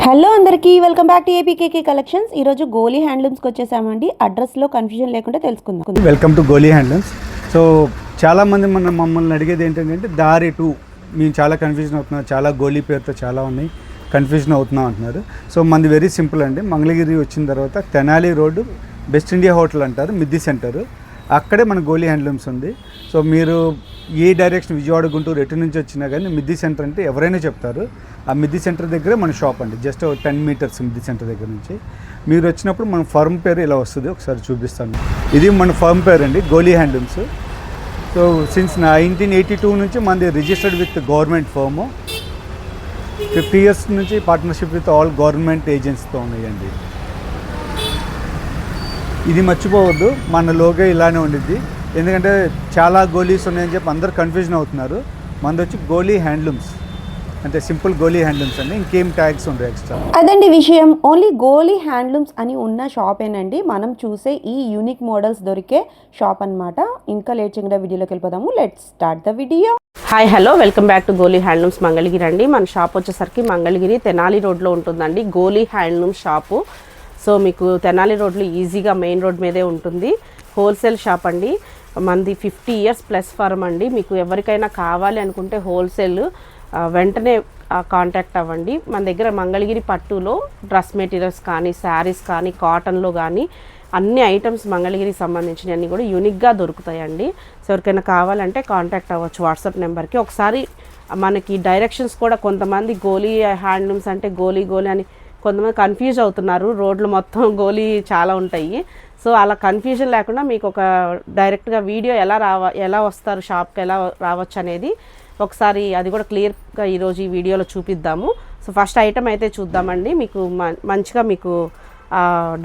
Hello అందరికీ welcome back to APKK collections. ఈరోజు గోలీ హ్యాండ్లూమ్స్కి వచ్చేసామండి. అడ్రస్లో కన్ఫ్యూజన్ లేకుండా తెలుసుకుందాం. Welcome to Goli handlooms. So చాలామంది మమ్మల్ని అడిగేది ఏంటంటే దారి టూ మేము చాలా కన్ఫ్యూజన్ అవుతున్నాం, చాలా గోలీ పేరుతో చాలా ఉన్నాయి, కన్ఫ్యూజన్ అవుతున్నాం అంటున్నారు. సో మనది వెరీ సింపుల్ అండి. మంగళగిరి వచ్చిన తర్వాత Tenali road best India hotel అంటారు, మిద్ది సెంటర్, అక్కడే మన గోలీ హ్యాండ్లూమ్స్ ఉంది. సో మీరు ఏ డైరెక్షన్ విజయవాడ గుంటూరు ఎటు నుంచి వచ్చినా కానీ మిద్ది సెంటర్ అంటే ఎవరైనా చెప్తారు. ఆ మిద్ది సెంటర్ దగ్గరే మన షాప్ అండి, జస్ట్ 10 మీటర్స్ మిద్ది సెంటర్ దగ్గర నుంచి. మీరు వచ్చినప్పుడు మన ఫర్మ్ పేరు ఇలా వస్తుంది, ఒకసారి చూపిస్తాను. ఇది మన ఫర్మ్ పేరు అండి, గోలీ హ్యాండ్లూమ్స్. సో సిన్స్ 1982 నుంచి మనది registered with government firm. 50 years నుంచి పార్ట్నర్షిప్ విత్ ఆల్ గవర్నమెంట్ ఏజెన్సీతో ఉన్నాయండి. ఇది మర్చిపోవద్దు, మన లోగో ఇలానే ఉండిద్ది. ఎందుకంటే చాలా గోలీస్ ఉన్నాయని చెప్పి అందరు కన్ఫ్యూజన్ అవుతున్నారు. మనది వచ్చి గోలీ హ్యాండ్లూమ్స్ అంటే సింపుల్ గోలీ హ్యాండ్లూమ్స్ అండి, ఇంకేం ట్యాగ్స్ ఉండవు ఎక్స్ట్రా. అదండి విషయం. ఓన్లీ గోలీ హ్యాండ్లూమ్స్ అని ఉన్న షాపేనండి మనం చూసే ఈ యూనిక్ మోడల్స్ దొరికే షాప్ అనమాట. ఇంకా లేట్ చేయకుండా వీడియోలోకి వెళ్ళిపోదాము. Let's start the video. Hi hello, welcome back to Goli handlooms Mangalagiri అండి. మన షాప్ వచ్చేసరికి మంగళగిరి తెనాలి రోడ్లో ఉంటుందండి గోలీ హ్యాండ్లూమ్స్ షాపు. సో మీకు తెనాలి రోడ్లో ఈజీగా మెయిన్ రోడ్ మీదే ఉంటుంది. హోల్సేల్ షాప్ అండి. మనది 50 years ప్లస్ ఫర్మ్ అండి. మీకు ఎవరికైనా కావాలి అనుకుంటే హోల్సేల్ వెంటనే కాంటాక్ట్ అవ్వండి. మన దగ్గర మంగళగిరి పట్టులో డ్రెస్ మెటీరియల్స్ కానీ, శారీస్ కానీ, కాటన్లో కానీ అన్ని ఐటమ్స్ మంగళగిరికి సంబంధించినవి అన్నీ కూడా యూనిక్గా దొరుకుతాయండి. సో ఎవరికైనా కావాలంటే కాంటాక్ట్ అవ్వచ్చు వాట్సాప్ నెంబర్కి. ఒకసారి మనకి డైరెక్షన్స్ కూడా కొంతమంది గోలీ హ్యాండ్లూమ్స్ అంటే గోలీ అని కొంతమంది కన్ఫ్యూజ్ అవుతున్నారు. రోడ్లు మొత్తం గోలీ చాలా ఉంటాయి. సో అలా కన్ఫ్యూజన్ లేకుండా మీకు ఒక డైరెక్ట్గా వీడియో ఎలా వస్తారు షాప్కి, ఎలా రావచ్చు అనేది ఒకసారి అది కూడా క్లియర్గా ఈరోజు ఈ వీడియోలో చూపిద్దాము. సో ఫస్ట్ ఐటమ్ అయితే చూద్దామండి. మీకు మంచిగా మీకు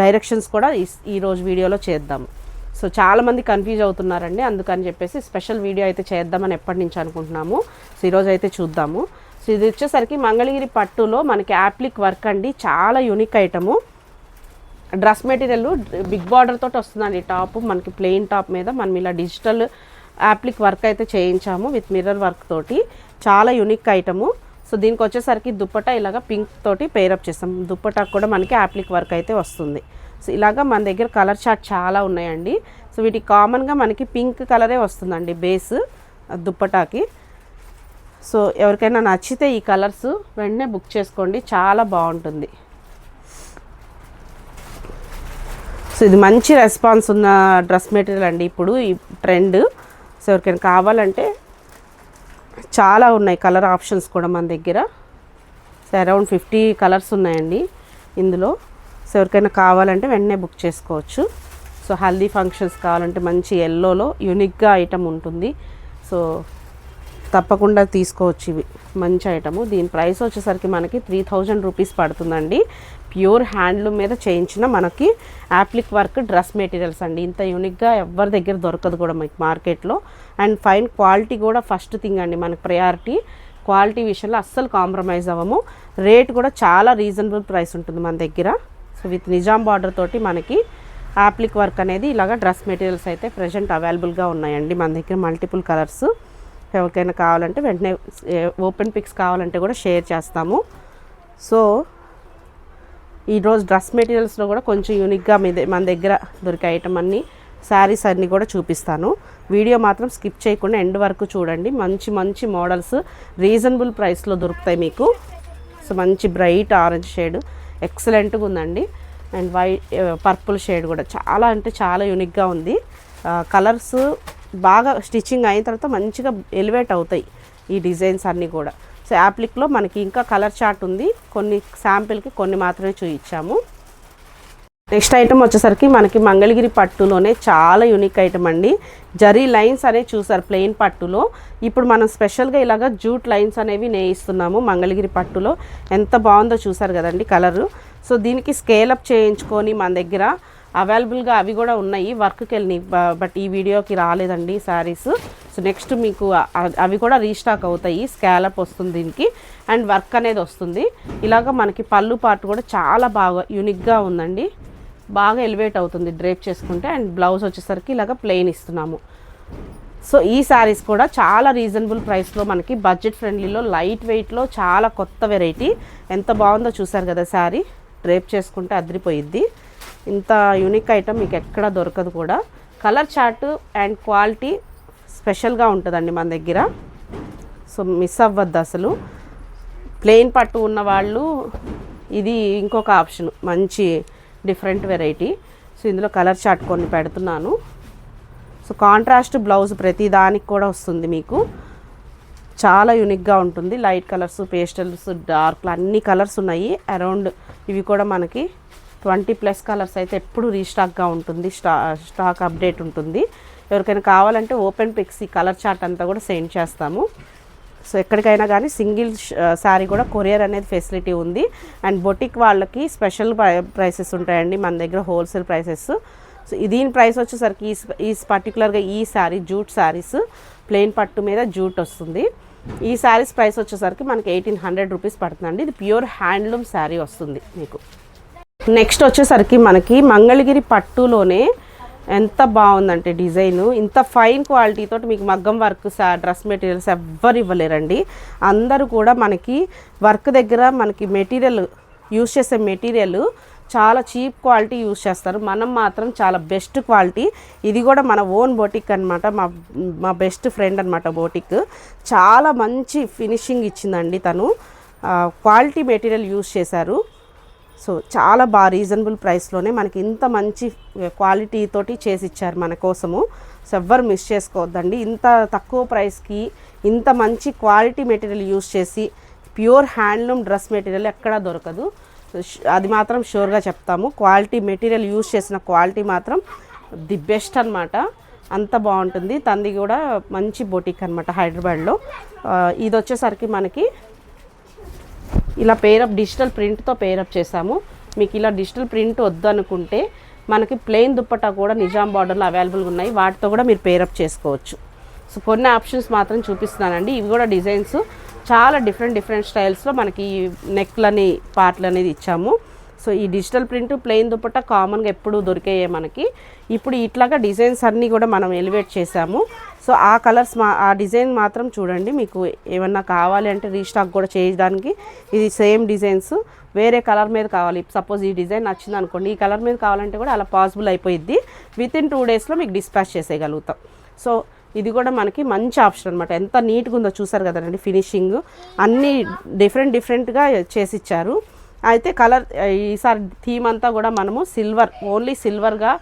డైరెక్షన్స్ కూడా ఈరోజు వీడియోలో చేద్దాము. సో చాలామంది కన్ఫ్యూజ్ అవుతున్నారండి, అందుకని చెప్పేసి స్పెషల్ వీడియో అయితే చేద్దామని ఎప్పటి నుంచి అనుకుంటున్నాము. సో ఈరోజు అయితే చూద్దాము. సో ఇది వచ్చేసరికి మంగళగిరి పట్టులో మనకి యాప్లిక్ వర్క్ అండి, చాలా unique item. Dress material big border తోటి వస్తుందండి. టాప్ మనకి ప్లెయిన్ టాప్ మీద మనం ఇలా డిజిటల్ యాప్లిక్ వర్క్ అయితే చేయించాము విత్ మిర్రర్ వర్క్ తోటి. చాలా యూనిక్ ఐటము. సో దీనికి వచ్చేసరికి దుప్పటా ఇలాగ పింక్ తోటి పేరప్ చేస్తాం. దుప్పటా కూడా మనకి యాప్లిక్ వర్క్ అయితే వస్తుంది. సో ఇలాగ మన దగ్గర కలర్ చార్ట్ చాలా ఉన్నాయండి. సో వీటికి కామన్గా మనకి పింక్ కలరే వస్తుందండి బేస్ దుప్పటాకి. సో ఎవరికైనా నచ్చితే ఈ కలర్స్ వెంటనే బుక్ చేసుకోండి, చాలా బాగుంటుంది. సో ఇది మంచి రెస్పాన్స్ ఉన్న డ్రెస్ మెటీరియల్ అండి, ఇప్పుడు ఈ ట్రెండ్. సో ఎవరికైనా కావాలంటే చాలా ఉన్నాయి కలర్ ఆప్షన్స్ కూడా మన దగ్గర. సో అరౌండ్ 50 కలర్స్ ఉన్నాయండి ఇందులో. సో ఎవరికైనా కావాలంటే వెంటనే బుక్ చేసుకోవచ్చు. సో హల్దీ ఫంక్షన్స్ కావాలంటే మంచి ఎల్లోలో యూనిక్గా ఐటమ్ ఉంటుంది. సో తప్పకుండా తీసుకోవచ్చు, ఇవి మంచి ఐటము. దీని ప్రైస్ వచ్చేసరికి మనకి 3000 రూపీస్ పడుతుందండి. ప్యూర్ హ్యాండ్లూమ్ మీద చేయించిన మనకి యాప్లిక్ వర్క్ డ్రెస్ మెటీరియల్స్ అండి. ఇంత యూనిక్గా ఎవరి దగ్గర దొరకదు కూడా మీకు మార్కెట్లో. అండ్ ఫైన్ క్వాలిటీ కూడా ఫస్ట్ థింగ్ అండి, మనకి ప్రయారిటీ క్వాలిటీ విషయంలో అస్సలు కాంప్రమైజ్ అవ్వము. రేట్ కూడా చాలా రీజనబుల్ ప్రైస్ ఉంటుంది మన దగ్గర. సో విత్ నిజాం బార్డర్ తోటి మనకి యాప్లిక్ వర్క్ అనేది ఇలాగ డ్రెస్ మెటీరియల్స్ అయితే ప్రజెంట్ అవైలబుల్గా ఉన్నాయండి మన దగ్గర. Multiple colours. ఎవరికైనా కావాలంటే వెంటనే ఓపెన్ పిక్స్ కావాలంటే కూడా షేర్ చేస్తాము. సో ఈరోజు డ్రెస్ మెటీరియల్స్లో కూడా కొంచెం యూనిక్గా మన దగ్గర దొరికే ఐటమ్ అన్నీ శారీస్ అన్నీ కూడా చూపిస్తాను. వీడియో మాత్రం స్కిప్ చేయకుండా ఎండ్ వరకు చూడండి. మంచి మంచి మోడల్స్ రీజనబుల్ ప్రైస్లో దొరుకుతాయి మీకు. సో మంచి బ్రైట్ ఆరెంజ్ షేడ్ ఎక్సలెంట్గా ఉందండి. అండ్ వైట్ పర్పుల్ షేడ్ కూడా చాలా అంటే చాలా యూనిక్గా ఉంది. కలర్స్ బాగా స్టిచ్చింగ్ అయిన తర్వాత మంచిగా ఎలివేట్ అవుతాయి ఈ డిజైన్స్ అన్నీ కూడా. సో యాప్లిక్లో మనకి ఇంకా కలర్ చార్ట్ ఉంది, కొన్ని శాంపిల్కి కొన్ని మాత్రమే చూపించాము. నెక్స్ట్ ఐటమ్ వచ్చేసరికి మనకి మంగళగిరి పట్టులోనే చాలా యూనిక్ ఐటమ్ అండి. జరీ లైన్స్ అనేవి చూసారు ప్లెయిన్ పట్టులో. ఇప్పుడు మనం స్పెషల్గా ఇలాగ జూట్ లైన్స్ అనేవి నేయిస్తున్నాము మంగళగిరి పట్టులో. ఎంత బాగుందో చూసారు కదండి కలరు. సో దీనికి స్కేలప్ చేయించుకొని మన దగ్గర అవైలబుల్గా అవి కూడా ఉన్నాయి, వర్క్కి వెళ్ళి, బట్ ఈ వీడియోకి రాలేదండి శారీస్. సో నెక్స్ట్ మీకు అవి కూడా రీస్టాక్ అవుతాయి. స్కాలప్ వస్తుంది దీనికి అండ్ వర్క్ అనేది వస్తుంది. ఇలాగ మనకి పళ్ళు పార్ట్ కూడా చాలా బాగా యూనిక్గా ఉందండి, బాగా ఎలివేట్ అవుతుంది డ్రేప్ చేసుకుంటే. అండ్ బ్లౌజ్ వచ్చేసరికి ఇలాగ ప్లెయిన్ ఇస్తున్నాము. సో ఈ శారీస్ కూడా చాలా రీజనబుల్ ప్రైస్లో మనకి బడ్జెట్ ఫ్రెండ్లీలో లైట్ వెయిట్లో చాలా కొత్త వెరైటీ. ఎంత బాగుందో చూసారు కదా శారీ, డ్రేప్ చేసుకుంటే అదిరిపోయిద్ది. ఇంత యూనిక్ ఐటమ్ మీకు ఎక్కడ దొరకదు కూడా. కలర్ చార్ట్ అండ్ క్వాలిటీ స్పెషల్గా ఉంటుందండి మన దగ్గర. సో మిస్ అవ్వద్దు అసలు. ప్లెయిన్ పట్టు ఉన్న వాళ్ళు ఇది ఇంకొక ఆప్షన్, మంచి డిఫరెంట్ వెరైటీ. సో ఇందులో కలర్ చార్ట్ కొన్ని పెడుతున్నాను. సో కాంట్రాస్ట్ బ్లౌజ్ ప్రతి దానికి కూడా వస్తుంది మీకు. చాలా యూనిక్గా ఉంటుంది. లైట్ కలర్స్, పేస్టల్స్, డార్క్లు అన్ని కలర్స్ ఉన్నాయి అరౌండ్. ఇవి కూడా మనకి 20+ కలర్స్ అయితే ఎప్పుడు రీస్టాక్గా ఉంటుంది, స్టాక్ అప్డేట్ ఉంటుంది. ఎవరికైనా కావాలంటే ఓపెన్ పిక్స్ ఈ కలర్ చార్ట్ అంతా కూడా సెండ్ చేస్తాము. సో ఎక్కడికైనా కానీ సింగిల్ శారీ కూడా కొరియర్ అనేది ఫెసిలిటీ ఉంది. అండ్ బొటిక్ వాళ్ళకి స్పెషల్ ప్రైసెస్ ఉంటాయండి మన దగ్గర, హోల్సేల్ ప్రైసెస్. సో దీని ప్రైస్ వచ్చేసరికి ఈ పర్టికులర్గా ఈ శారీ జూట్ శారీస్, ప్లెయిన్ పట్టు మీద జూట్ వస్తుంది. ఈ శారీస్ ప్రైస్ వచ్చేసరికి మనకి 1800 రూపీస్ పడుతుందండి. ఇది ప్యూర్ హ్యాండ్లూమ్ శారీ వస్తుంది మీకు. నెక్స్ట్ వచ్చేసరికి మనకి మంగళగిరి పట్టులోనే ఎంత బాగుందంటే డిజైను, ఇంత ఫైన్ క్వాలిటీతో మీకు మగ్గం వర్క్ డ్రెస్ మెటీరియల్స్ ఎవ్వరు ఇవ్వలేరండి. అందరూ కూడా మనకి వర్క్ దగ్గర మనకి మెటీరియల్ యూస్ చేసే మెటీరియల్ చాలా చీప్ క్వాలిటీ యూస్ చేస్తారు. మనం మాత్రం చాలా బెస్ట్ క్వాలిటీ. ఇది కూడా మన ఓన్ బొటిక్ అనమాట, మా బెస్ట్ ఫ్రెండ్ అనమాట బొటిక్. చాలా మంచి ఫినిషింగ్ ఇచ్చిందండి తను. క్వాలిటీ మెటీరియల్ యూస్ చేశారు. సో చాలా బాగా రీజనబుల్ ప్రైస్లోనే మనకి ఇంత మంచి క్వాలిటీతోటి చేసి ఇచ్చారు మన కోసము. సో ఎవ్వరు మిస్ చేసుకోవద్దండి. ఇంత తక్కువ ప్రైస్కి ఇంత మంచి క్వాలిటీ మెటీరియల్ యూస్ చేసి ప్యూర్ హ్యాండ్లూమ్ డ్రెస్ మెటీరియల్ ఎక్కడా దొరకదు. అది మాత్రం షూర్గా చెప్తాము. క్వాలిటీ మెటీరియల్ యూస్ చేసిన క్వాలిటీ మాత్రం ది బెస్ట్ అనమాట. అంత బాగుంటుంది. తంది కూడా మంచి బొటిక్ అనమాట హైదరాబాద్లో. ఇది వచ్చేసరికి మనకి ఇలా పేరప్ డిజిటల్ ప్రింట్తో పేరప్ చేసాము. మీకు ఇలా డిజిటల్ ప్రింట్ వద్దు అనుకుంటే మనకి ప్లెయిన్ దుప్పట్టా కూడా నిజాం బార్డర్లో అవైలబుల్గా ఉన్నాయి. వాటితో కూడా మీరు పేరప్ చేసుకోవచ్చు. సో కొన్ని ఆప్షన్స్ మాత్రం చూపిస్తున్నానండి. ఇవి కూడా డిజైన్స్ చాలా డిఫరెంట్ స్టైల్స్లో మనకి నెక్లని పార్ట్లు అనేది ఇచ్చాము. సో ఈ డిజిటల్ ప్రింట్ ప్లెయిన్ దుప్పట్టా కామన్గా ఎప్పుడు దొరికాయే మనకి. ఇప్పుడు ఇట్లాగా డిజైన్స్ అన్నీ కూడా మనం ఎలివేట్ చేసాము. సో ఆ కలర్స్ ఆ డిజైన్ మాత్రం చూడండి. మీకు ఏమన్నా కావాలి అంటే రీస్టాక్ కూడా చేయడానికి ఇది సేమ్ డిజైన్స్ వేరే కలర్ మీద కావాలి. సపోజ్ ఈ డిజైన్ నచ్చింది అనుకోండి, ఈ కలర్ మీద కావాలంటే కూడా అలా పాసిబుల్ అయిపోయిద్ది. వితిన్ 2 డేస్లో మీకు డిస్పాచ్ చేసేయగలుగుతాం. సో ఇది కూడా మనకి మంచి ఆప్షన్ అనమాట. ఎంత నీట్గా ఉందో చూసారు కదండి. ఫినిషింగ్ అన్నీ డిఫరెంట్గా చేసిచ్చారు. అయితే కలర్ ఈసారి థీమ్ అంతా కూడా మనము ఓన్లీ సిల్వర్గా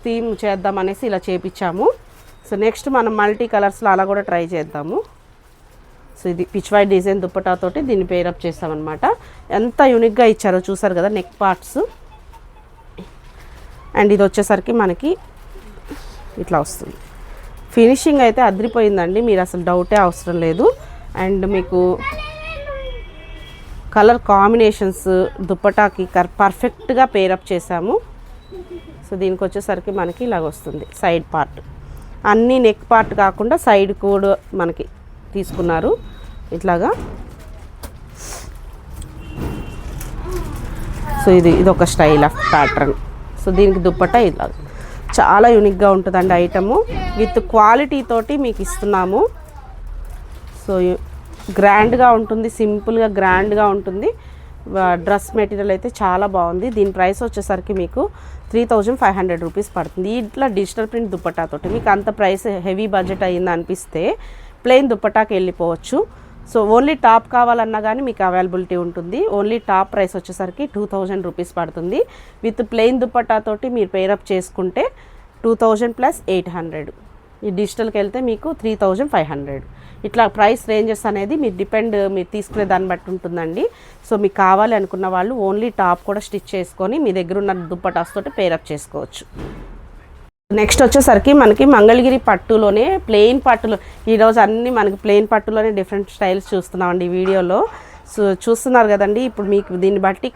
థీమ్ చేద్దాం అనేసి ఇలా చేపించాము. సో నెక్స్ట్ మనం మల్టీ కలర్స్లో అలా కూడా ట్రై చేద్దాము. సో ఇది పిచ్ వైట్ డిజైన్ దుప్పటాతోటి దీన్ని పేరప్ చేస్తామన్నమాట. ఎంత యూనిక్గా ఇచ్చారో చూసారు కదా నెక్ పార్ట్స్. అండ్ ఇది వచ్చేసరికి మనకి ఇట్లా వస్తుంది. ఫినిషింగ్ అయితే అదిరిపోయిందండి, మీరు అసలు డౌటే అవసరం లేదు. అండ్ మీకు కలర్ కాంబినేషన్స్ దుప్పటాకి పర్ఫెక్ట్గా పేరప్ చేసాము. సో దీనికి వచ్చేసరికి మనకి ఇలాగ వస్తుంది సైడ్ పార్ట్. అన్నీ నెక్ పార్ట్ కాకుండా సైడ్ కూడా మనకి తీసుకున్నారు ఇట్లాగా. సో ఇది ఒక స్టైల్ ఆఫ్ ప్యాటర్న్. సో దీనికి దుప్పటా ఇలా చాలా యూనిక్గా ఉంటుందండి ఐటము. విత్ క్వాలిటీ తోటి మీకు ఇస్తున్నాము. సో గ్రాండ్గా ఉంటుంది, సింపుల్గా గ్రాండ్గా ఉంటుంది. డ్రెస్ మెటీరియల్ అయితే చాలా బాగుంది. దీని ప్రైస్ వచ్చేసరికి మీకు 3500 రూపీస్ పడుతుంది. ఇట్లా డిజిటల్ ప్రింట్ దుప్పటాతోటి మీకు అంత ప్రైస్ హెవీ బడ్జెట్ అయ్యింది అనిపిస్తే ప్లెయిన్ దుప్పటాకి వెళ్ళిపోవచ్చు. సో ఓన్లీ టాప్ కావాలన్నా కానీ మీకు అవైలబిలిటీ ఉంటుంది. ఓన్లీ టాప్ ప్రైస్ వచ్చేసరికి 2000 రూపీస్ పడుతుంది. విత్ ప్లెయిన్ దుప్పటాతోటి మీరు పేరప్ చేసుకుంటే 2000 + 800. ఈ డిజిటల్కి వెళ్తే మీకు 3500. ఇట్లా ప్రైస్ రేంజెస్ అనేది మీరు తీసుకునే దాన్ని బట్టి ఉంటుందండి. సో మీకు కావాలి అనుకున్న వాళ్ళు ఓన్లీ టాప్ కూడా స్టిచ్ చేసుకొని మీ దగ్గర ఉన్న దుప్పటాస్ తోటి పేరప్ చేసుకోవచ్చు. నెక్స్ట్ వచ్చేసరికి మనకి మంగళగిరి పట్టులోనే ప్లెయిన్ పట్టులో ఈరోజు అన్నీ మనకి ప్లెయిన్ పట్టులోనే డిఫరెంట్ స్టైల్స్ చూస్తున్నామండి వీడియోలో. సో చూస్తున్నారు కదండి. ఇప్పుడు మీకు దీన్ని బట్టి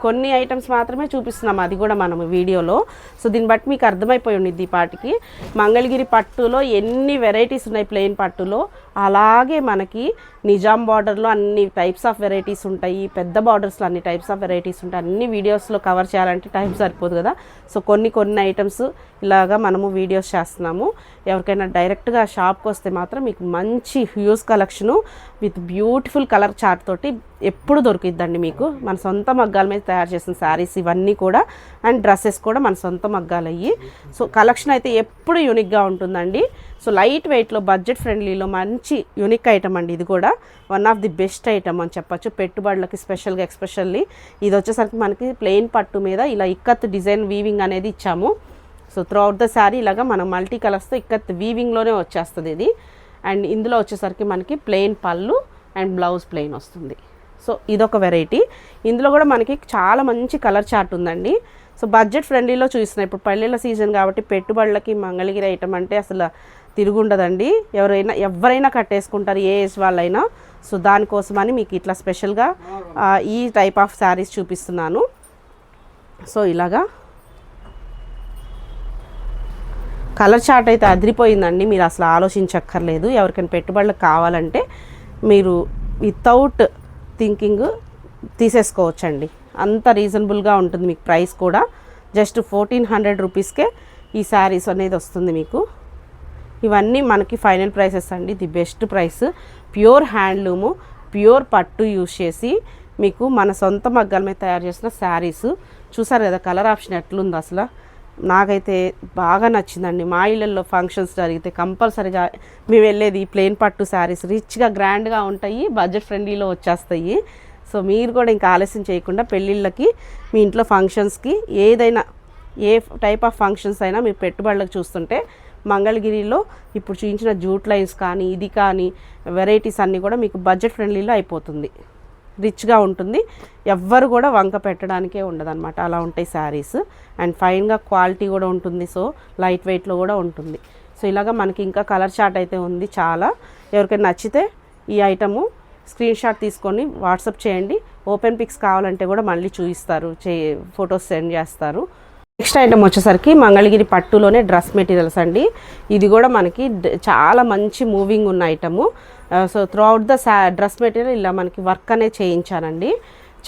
కొన్ని ఐటమ్స్ మాత్రమే చూపిస్తున్నాం, అది కూడా మనం వీడియోలో. సో దీన్ని బట్టి మీకు అర్థమైపోయి ఉండిద్ది ఈ పాటికి మంగళగిరి పట్టులో ఎన్ని వెరైటీస్ ఉన్నాయి ప్లెయిన్ పట్టులో. అలాగే మనకి నిజాం బార్డర్లో అన్ని టైప్స్ ఆఫ్ వెరైటీస్ ఉంటాయి, పెద్ద బార్డర్స్లో అన్ని టైప్స్ ఆఫ్ వెరైటీస్ ఉంటాయి. అన్ని వీడియోస్లో కవర్ చేయాలంటే టైం సరిపోదు కదా. సో కొన్ని ఐటమ్స్ ఇలాగా మనము వీడియోస్ చేస్తున్నాము. ఎవరికైనా డైరెక్ట్గా షాప్కి వస్తే మాత్రం మీకు మంచి huge collection with beautiful colour chart తోటి ఎప్పుడు దొరికిద్దండి మీకు. మన సొంత మగ్గాల మీద తయారు చేసిన శారీస్ ఇవన్నీ కూడా, అండ్ డ్రెస్సెస్ కూడా మన సొంత మగ్గాలు అయ్యి. సో కలెక్షన్ అయితే ఎప్పుడు యూనిక్గా ఉంటుందండి. సో లైట్ వెయిట్లో బడ్జెట్ ఫ్రెండ్లీలో మంచి యూనిక్ ఐటమ్ అండి. ఇది కూడా one of the best item అని చెప్పచ్చు పెట్టుబడులకి స్పెషల్గా. ఎక్స్పెషల్లీ ఇది వచ్చేసరికి మనకి ప్లెయిన్ పట్టు మీద ఇలా ఇక్కత్ డిజైన్ వీవింగ్ అనేది ఇచ్చాము. So through out the sari ఇలాగా మనం మల్టీ కలర్స్తో ఇక్కత్ వీవింగ్లోనే వచ్చేస్తుంది ఇది. అండ్ ఇందులో వచ్చేసరికి మనకి ప్లెయిన్ పళ్ళు అండ్ బ్లౌజ్ ప్లెయిన్ వస్తుంది. సో ఇదొక వెరైటీ. ఇందులో కూడా మనకి చాలా మంచి కలర్ చార్ట్ ఉందండి. సో బడ్జెట్ ఫ్రెండ్లీలో చూస్తున్నాయి. ఇప్పుడు పల్లెల సీజన్ కాబట్టి పెట్టుబడులకి మంగళగిరి ఐటమ్ అంటే అసలు తిరుగుండదండి. ఎవరైనా కట్టేసుకుంటారు, ఏ ఏజ్ వాళ్ళైనా. సో దానికోసమని మీకు ఇట్లా స్పెషల్గా ఈ టైప్ ఆఫ్ శారీస్ చూపిస్తున్నాను. సో ఇలాగా కలర్ చార్ట్ అయితే అదిరిపోయిందండి. మీరు అసలు ఆలోచించక్కర్లేదు. ఎవరికైనా పెట్టుబడులకు కావాలంటే మీరు వితౌట్ థింకింగ్ తీసేసుకోవచ్చండి. అంత రీజనబుల్గా ఉంటుంది మీకు. ప్రైస్ కూడా జస్ట్ 1400 రూపీస్కే ఈ శారీస్ అనేది వస్తుంది మీకు. ఇవన్నీ మనకి ఫైనల్ ప్రైసెస్ అండి. The best price. Pure handloom, pure పట్టు యూజ్ చేసి మీకు మన సొంత మగ్గాల మీద తయారు చేసిన శారీస్. చూసారు కదా కలర్ ఆప్షన్ ఎట్లుందో అసలు. నాకైతే బాగా నచ్చిందండి. మా ఇళ్ళల్లో ఫంక్షన్స్ జరిగితే కంపల్సరీగా మేము వెళ్ళేది ప్లెయిన్ పట్టు శారీస్. రిచ్గా గ్రాండ్గా ఉంటాయి, బడ్జెట్ ఫ్రెండ్లీలో వచ్చేస్తాయి. సో మీరు కూడా ఇంకా ఆలస్యం చేయకుండా పెళ్ళిళ్ళకి, మీ ఇంట్లో ఫంక్షన్స్కి, ఏదైనా ఏ టైప్ ఆఫ్ ఫంక్షన్స్ అయినా మీరు పెట్టుబడులకు చూస్తుంటే మంగళగిరిలో ఇప్పుడు చూపించిన జూట్ లైన్స్ కానీ ఇది కానీ వెరైటీస్ అన్నీ కూడా మీకు బడ్జెట్ ఫ్రెండ్లీలో అయిపోతుంది. రిచ్గా ఉంటుంది, ఎవ్వరు కూడా వంక పెట్టడానికే ఉండదన్నమాట. అలా ఉంటాయి శారీస్. అండ్ ఫైన్గా క్వాలిటీ కూడా ఉంటుంది. సో లైట్ వెయిట్లో కూడా ఉంటుంది. సో ఇలాగా మనకి ఇంకా కలర్ చార్ట్ అయితే ఉంది చాలా. ఎవరికైనా నచ్చితే ఈ ఐటము స్క్రీన్ షాట్ తీసుకొని వాట్సాప్ చేయండి. ఓపెన్ పిక్స్ కావాలంటే కూడా మళ్ళీ చూపిస్తారు, ఫొటోస్ సెండ్ చేస్తారు. నెక్స్ట్ ఐటమ్ వచ్చేసరికి మంగళగిరి పట్టులోనే డ్రెస్ మెటీరియల్స్ అండి. ఇది కూడా మనకి చాలా మంచి మూవింగ్ ఉన్న item. So through out the dress material ఇలా మనకి వర్క్ అనేది చేయించానండి.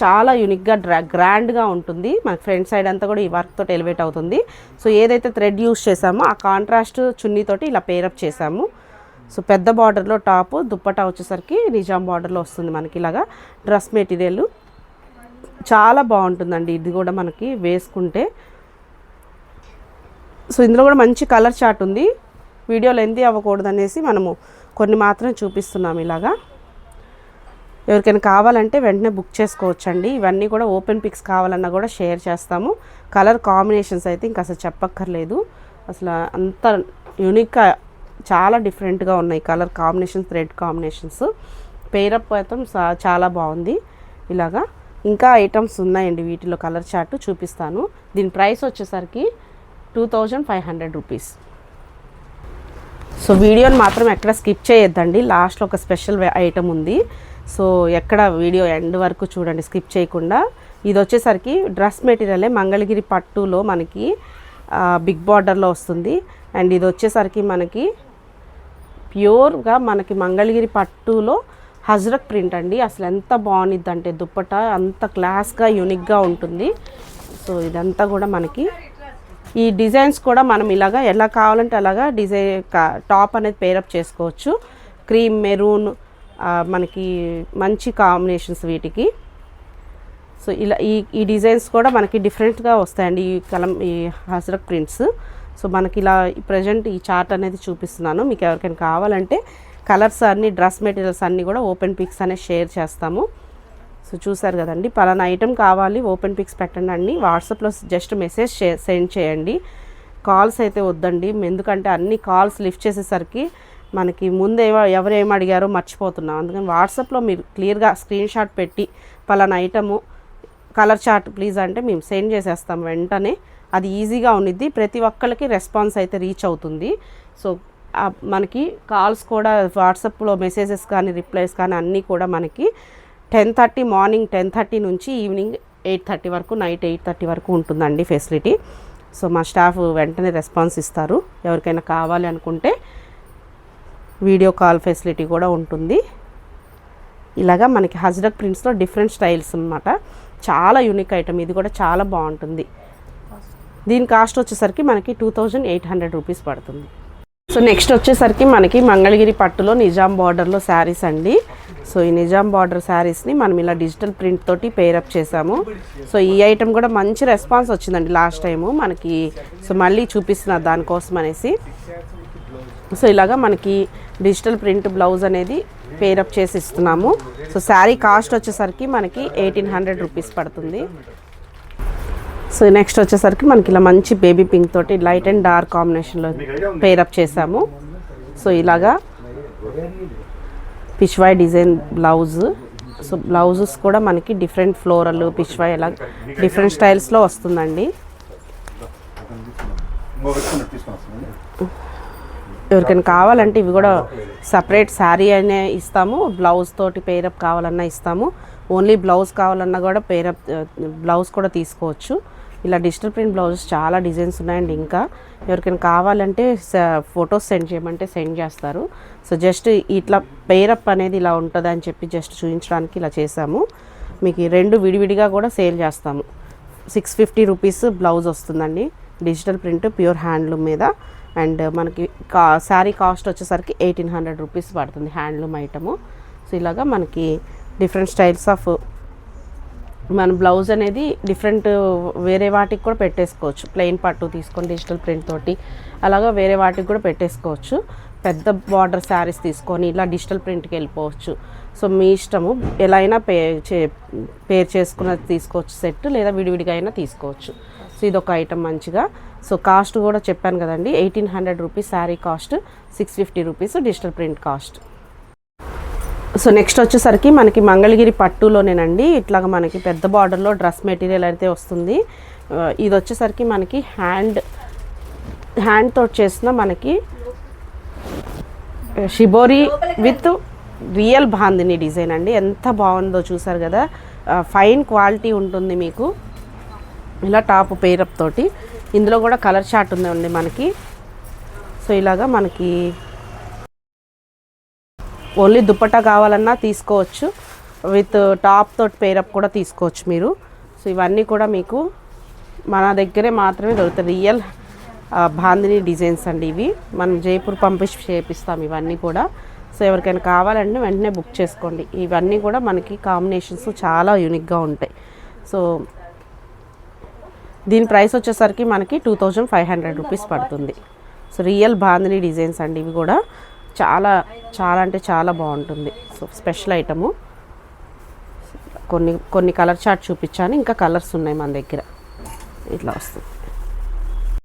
చాలా యూనిక్గా గ్రాండ్గా ఉంటుంది. మనకి ఫ్రంట్ సైడ్ అంతా కూడా ఈ వర్క్ తోటి ఎలివేట్ అవుతుంది. సో ఏదైతే థ్రెడ్ యూస్ చేసామో ఆ కాంట్రాస్ట్ చున్నీతోటి ఇలా పేరప్ చేసాము. సో పెద్ద బార్డర్లో టాపు, దుప్పటా వచ్చేసరికి నిజాం బార్డర్లో వస్తుంది మనకి. ఇలాగా డ్రెస్ మెటీరియల్ చాలా బాగుంటుందండి. ఇది కూడా మనకి వేసుకుంటే. సో ఇందులో కూడా మంచి కలర్ చార్ట్ ఉంది. వీడియో లెంతీ అవ్వకూడదు అనేసి మనము కొన్ని మాత్రం చూపిస్తున్నాం. ఇలాగా ఎవరికైనా కావాలంటే వెంటనే బుక్ చేసుకోవచ్చండి. ఇవన్నీ కూడా ఓపెన్ పిక్స్ కావాలన్నా కూడా షేర్ చేస్తాము. కలర్ కాంబినేషన్స్ అయితే ఇంకా అసలు చెప్పక్కర్లేదు. అసలు అంత యూనిక్గా చాలా డిఫరెంట్గా ఉన్నాయి colour combinations, thread combinations. Pair up అయితే చాలా బాగుంది. ఇలాగా ఇంకా ఐటమ్స్ ఉన్నాయండి. వీటిలో కలర్ చార్ట్ చూపిస్తాను. దీని ప్రైస్ వచ్చేసరికి 2500 రూపీస్. సో వీడియోని మాత్రం ఎక్కడ స్కిప్ చేయొద్దండి. లాస్ట్లో ఒక స్పెషల్ ఐటమ్ ఉంది. సో ఎక్కడ వీడియో ఎండ్ వరకు చూడండి స్కిప్ చేయకుండా. ఇది వచ్చేసరికి డ్రెస్ మెటీరియలే మంగళగిరి పట్టులో మనకి బిగ్ బార్డర్లో వస్తుంది. అండ్ ఇది వచ్చేసరికి మనకి ప్యూర్గా మనకి మంగళగిరి పట్టులో హజ్రక్ ప్రింట్ అండి. అసలు ఎంత బాగుంది అంటే దుప్పట అంత క్లాస్గా యూనిక్గా ఉంటుంది. సో ఇదంతా కూడా మనకి ఈ డిజైన్స్ కూడా మనం ఇలాగా ఎలా కావాలంటే అలాగా డిజైన్ టాప్ అనేది పేరప్ చేసుకోవచ్చు. క్రీమ్, మెరూన్ మనకి మంచి కాంబినేషన్స్ వీటికి. సో ఇలా ఈ డిజైన్స్ కూడా మనకి డిఫరెంట్గా వస్తాయండి ఈ హజ్రక్ ప్రింట్స్. సో మనకి ఇలా ప్రజెంట్ ఈ చార్ట్ అనేది చూపిస్తున్నాను. మీకు ఎవరికైనా కావాలంటే కలర్స్ అన్నీ, డ్రెస్ మెటీరియల్స్ అన్నీ కూడా ఓపెన్ పిక్స్ అనేది షేర్ చేస్తాము. సో చూసారు కదండి, పలానా ఐటెం కావాలి ఓపెన్ పిక్స్ పెట్టండి అండి. వాట్సాప్లో జస్ట్ మెసేజ్ సెండ్ చేయండి. కాల్స్ అయితే వద్దండి. ఎందుకంటే అన్ని కాల్స్ లిఫ్ట్ చేసేసరికి మనకి ముందు ఎవరు ఏం అడిగారో మర్చిపోతున్నాం. అందుకని వాట్సాప్లో మీరు క్లియర్గా స్క్రీన్ షాట్ పెట్టి పలానా ఐటము కలర్ చార్ట్ ప్లీజ్ అంటే మేము సెండ్ చేసేస్తాం వెంటనే. అది ఈజీగా ఉండిద్ది. ప్రతి ఒక్కరికి రెస్పాన్స్ అయితే రీచ్ అవుతుంది. సో మనకి కాల్స్ కూడా వాట్సాప్లో మెసేజెస్ కానీ రిప్లైస్ కానీ అన్నీ కూడా మనకి 10:30 మార్నింగ్ 10:30 నుంచి ఈవినింగ్ 8:30 వరకు, నైట్ 8:30 వరకు ఉంటుందండి ఫెసిలిటీ. సో మా స్టాఫ్ వెంటనే రెస్పాన్స్ ఇస్తారు ఎవరికైనా కావాలి అనుకుంటే. వీడియో కాల్ ఫెసిలిటీ కూడా ఉంటుంది. ఇలాగా మనకి హజ్రక్ ప్రింట్స్లో డిఫరెంట్ స్టైల్స్ అన్నమాట. చాలా యూనిక్ ఐటమ్, ఇది కూడా చాలా బాగుంటుంది. దీని కాస్ట్ వచ్చేసరికి మనకి 2800 రూపీస్ పడుతుంది. సో నెక్స్ట్ వచ్చేసరికి మనకి మంగళగిరి పట్టులో నిజాం బార్డర్లో శారీస్ అండి. సో ఈ నిజాం బార్డర్ శారీస్ని మనం ఇలా డిజిటల్ ప్రింట్ తోటి పేరప్ చేసాము. సో ఈ ఐటమ్ కూడా మంచి రెస్పాన్స్ వచ్చిందండి లాస్ట్ టైము మనకి. సో మళ్ళీ చూపిస్తున్నారు దానికోసం అనేసి. సో ఇలాగా మనకి డిజిటల్ ప్రింట్ బ్లౌజ్ అనేది పేరప్ చేసి ఇస్తున్నాము. సో శారీ కాస్ట్ వచ్చేసరికి మనకి 1800 రూపీస్ పడుతుంది. సో నెక్స్ట్ వచ్చేసరికి మనకి ఇలా మంచి బేబీ పింక్ తోటి లైట్ అండ్ డార్క్ కాంబినేషన్లో పేరప్ చేసాము. సో ఇలాగా పిష్వాయ్ డిజైన్ బ్లౌజ్. సో బ్లౌజెస్ కూడా మనకి డిఫరెంట్ ఫ్లోరల్ పిష్వాయ్ ఇలా డిఫరెంట్ స్టైల్స్లో వస్తుందండి. ఎవరికైనా కావాలంటే ఇవి కూడా సపరేట్ శారీ అనే ఇస్తాము, బ్లౌజ్ తోటి పేరప్ కావాలన్నా ఇస్తాము. ఓన్లీ బ్లౌజ్ కావాలన్నా కూడా పేరప్ బ్లౌజ్ కూడా తీసుకోవచ్చు. ఇలా డిజిటల్ ప్రింట్ బ్లౌజెస్ చాలా డిజైన్స్ ఉన్నాయండి. ఇంకా ఎవరికైనా కావాలంటే ఫొటోస్ సెండ్ చేయమంటే సెండ్ చేస్తారు. సో జస్ట్ ఇట్లా పేరప్ అనేది ఇలా ఉంటుంది అని చెప్పి జస్ట్ చూపించడానికి ఇలా చేసాము. మీకు ఈ రెండు విడివిడిగా కూడా సేల్ చేస్తాము. 650 రూపీస్ బ్లౌజ్ వస్తుందండి, డిజిటల్ ప్రింట్ ప్యూర్ హ్యాండ్లూమ్ మీద. అండ్ మనకి శారీ కాస్ట్ వచ్చేసరికి 1800 రూపీస్ పడుతుంది హ్యాండ్లూమ్ ఐటము. సో ఇలాగా మనకి డిఫరెంట్ స్టైల్స్ ఆఫ్ మన బ్లౌజ్ అనేది డిఫరెంట్ వేరే వాటికి కూడా పెట్టేసుకోవచ్చు. ప్లెయిన్ పట్టు తీసుకొని డిజిటల్ ప్రింట్ తోటి అలాగా వేరే వాటికి కూడా పెట్టేసుకోవచ్చు. పెద్ద బార్డర్ శారీస్ తీసుకొని ఇలా డిజిటల్ ప్రింట్కి వెళ్ళిపోవచ్చు. సో మీ ఇష్టము, ఎలా అయినా పేర్ చేసుకున్నది తీసుకోవచ్చు సెట్, లేదా విడివిడిగా అయినా తీసుకోవచ్చు. సో ఇదొక ఐటమ్ మంచిగా. సో కాస్ట్ కూడా చెప్పాను కదండి, 1800 rupees sari cost, 650 rupees digital print cost. So next వచ్చేసరికి మనకి మంగళగిరి పట్టులోనేనండి ఇట్లాగ మనకి పెద్ద బార్డర్లో డ్రెస్ మెటీరియల్ అయితే వస్తుంది. ఇది వచ్చేసరికి మనకి హ్యాండ్ తోటి చేసిన మనకి shibori with real bandhani design అండి. ఎంత బాగుందో చూసారు కదా, ఫైన్ క్వాలిటీ ఉంటుంది మీకు. ఇలా టాప్ పేరప్ తోటి ఇందులో కూడా కలర్ చార్ట్ ఉందండి మనకి. సో ఇలాగా మనకి ఓన్లీ దుపట్టా కావాలన్నా తీసుకోవచ్చు, విత్ టాప్ తోటి పేరప్ కూడా తీసుకోవచ్చు మీరు. సో ఇవన్నీ కూడా మీకు మన దగ్గరే మాత్రమే దొరుకుతాయి. రియల్ బాందిని డిజైన్స్ అండి ఇవి. మనం జైపూర్ పంపించి చేపిస్తాం ఇవన్నీ కూడా. సో ఎవరికైనా కావాలంటే వెంటనే బుక్ చేసుకోండి. ఇవన్నీ కూడా మనకి కాంబినేషన్స్ చాలా యూనిక్గా ఉంటాయి. సో దీని ప్రైస్ వచ్చేసరికి మనకి 2500 రూపీస్ పడుతుంది. సో రియల్ బాందిని డిజైన్స్ అండి ఇవి కూడా. చాలా చాలా అంటే చాలా బాగుంటుంది. So special item. కొన్ని కలర్ చార్ట్ చూపించాను, ఇంకా కలర్స్ ఉన్నాయి మన దగ్గర. ఇట్లా వస్తుంది.